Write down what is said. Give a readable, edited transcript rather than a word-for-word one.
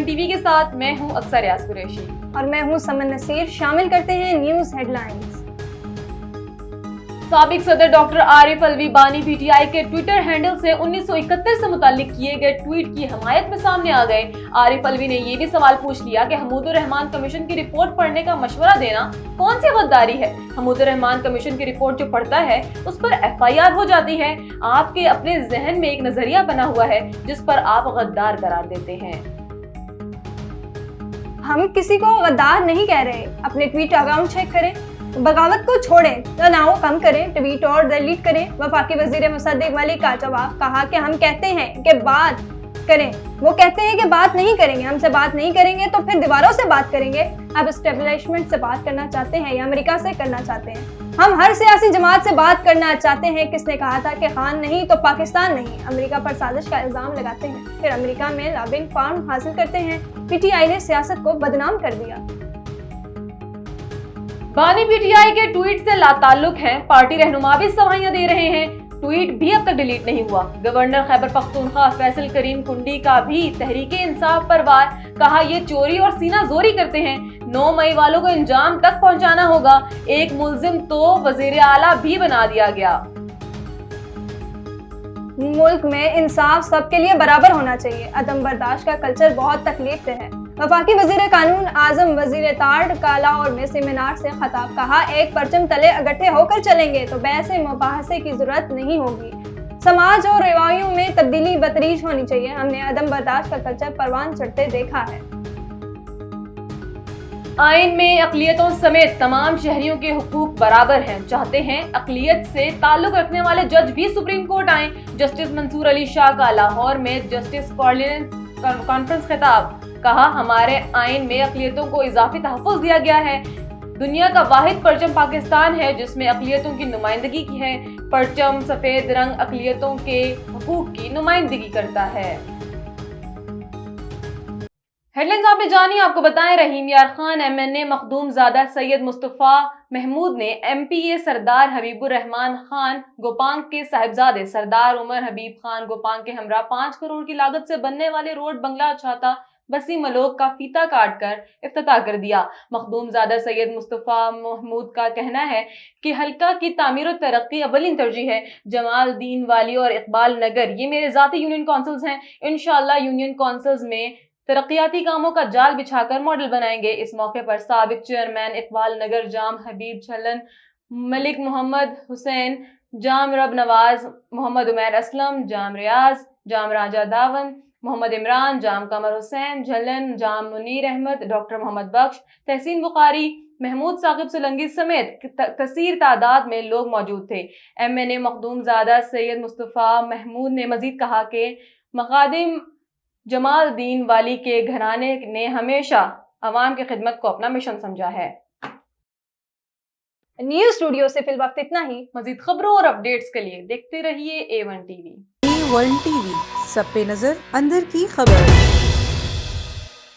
T V کے ساتھ میں ہوں اکثر ریاض قریشی اور میں ہوں سمن نصیر۔ شامل کرتے ہیں نیوز ہیڈ لائنز۔ سابق صدر ڈاکٹر عارف الوی بانی پی ٹی آئی کے ٹویٹر ہینڈل سے 1971 سے متعلق کیے گئے ٹویٹ کی حمایت میں سامنے آ گئے۔ عارف الوی نے یہ بھی سوال پوچھ لیا کہ حمود الرحمان کمیشن کی رپورٹ پڑھنے کا مشورہ دینا کون سی غداری ہے؟ حمود الرحمان کمیشن کی رپورٹ جو پڑھتا ہے اس پر ایف آئی آر ہو جاتی ہے۔ آپ کے اپنے ذہن میں ایک نظریہ بنا ہوا ہے جس پر آپ غدار قرار دیتے ہیں۔ ہم کسی کو غدار نہیں کہہ رہے۔ اپنے ٹویٹ اکاؤنٹ چیک کریں، بغاوت کو چھوڑیں، تناؤ کم کریں، ٹویٹ اور ڈیلیٹ کریں۔ وفاقی وزیر مصدق ملک کا جواب، کہا کہ ہم کہتے ہیں کہ بات کریں، وہ کہتے ہیں کہ بات نہیں کریں گے۔ ہم سے بات نہیں کریں گے تو پھر دیواروں سے بات کریں گے۔ اب اسٹیبلشمنٹ سے بات کرنا چاہتے ہیں یا امریکہ سے کرنا چاہتے ہیں؟ ہم ہر سیاسی جماعت سے بات کرنا چاہتے ہیں۔ کس نے کہا تھا کہ خان نہیں تو پاکستان نہیں؟ امریکہ پر سازش کا الزام لگاتے ہیں، پھر امریکہ میں لابنگ فارم حاصل کرتے ہیں۔ پی ٹی آئی نے سیاست کو بدنام کر دیا۔ بانی پی ٹی آئی کے ٹویٹ سے لا تعلق ہیں، پارٹی رہنما بھی سوائیاں دے رہے ہیں، ٹویٹ بھی اب تک ڈیلیٹ نہیں ہوا۔ گورنر خیبر پختونخوا فیصل کریم کنڈی کا بھی تحریک انصاف پر وار، کہا یہ چوری اور سینہ زوری کرتے ہیں، 9 مئی والوں کو انجام تک پہنچانا ہوگا۔ ایک ملزم تو وزیر اعلیٰ بھی بنا دیا گیا۔ ملک میں انصاف سب کے لیے برابر ہونا چاہیے۔ عدم برداشت کا کلچر بہت تکلیف دہ ہے۔ وفاقی وزیر قانون اعظم وزیر اتحاد کا لاہور میں سیمینار سے خطاب، کہا ایک پرچم تلے اکٹھے ہو کر چلیں گے تو بحث مباحثے کی ضرورت نہیں ہوگی۔ سماج اور روایوں میں تبدیلی بتدریج ہونی چاہیے۔ ہم نے عدم برداشت کا کلچر پروان چڑھتے دیکھا ہے۔ آئین میں اقلیتوں سمیت تمام شہریوں کے حقوق برابر ہیں، چاہتے ہیں اقلیت سے تعلق رکھنے والے جج بھی سپریم کورٹ آئیں۔ جسٹس منصور علی شاہ کا لاہور میں جسٹس کانفرنس خطاب، کہا ہمارے آئین میں اقلیتوں کو اضافی تحفظ دیا گیا ہے۔ دنیا کا واحد پرچم پاکستان ہے جس میں اقلیتوں کی نمائندگی کی ہے۔ پرچم سفید رنگ اقلیتوں کے حقوق کی نمائندگی کرتا ہے۔ ہیڈ لائنز آپ نے جانی، آپ کو بتائیں رحیم یار خان ایم این اے مخدوم زادہ سید مصطفیٰ محمود نے ایم پی اے سردار حبیب الرحمان خان گوپانگ کے صاحبزادے سردار عمر حبیب خان گوپانگ کے ہمراہ 5 کروڑ کی لاگت سے بننے والے روڈ بنگلہ چھاتا بسی ملوک کا فیتا کاٹ کر افتتاح کر دیا۔ مخدوم زادہ سید مصطفیٰ محمود کا کہنا ہے کہ حلقہ کی تعمیر و ترقی اولین ترجیح ہے۔ جمال الدین والی اور اقبال نگر یہ میرے ذاتی یونین کونسلز ہیں، انشاءاللہ یونین کونسلز میں ترقیاتی کاموں کا جال بچھا کر ماڈل بنائیں گے۔ اس موقع پر سابق چیئرمین اقبال نگر جام حبیب جھلن، ملک محمد حسین، جام رب نواز، محمد عمیر اسلم، جام ریاض، جام راجہ داون، محمد عمران، جام قمر حسین جھلن، جام منیر احمد، ڈاکٹر محمد بخش، تحسین بخاری، محمود ثاقب سلنگی سمیت کثیر تعداد میں لوگ موجود تھے۔ ایم این اے مخدوم زادہ سید مصطفیٰ محمود نے مزید کہا کہ مخادم جمال الدین والی کے گھرانے نے ہمیشہ عوام کی خدمت کو اپنا مشن سمجھا ہے۔ نیوز اسٹوڈیو سے فی الوقت اتنا ہی۔ مزید خبروں اور اپڈیٹس کے لیے دیکھتے رہیے A1 T V. A1 T V, سب پہ نظر، اندر کی خبر۔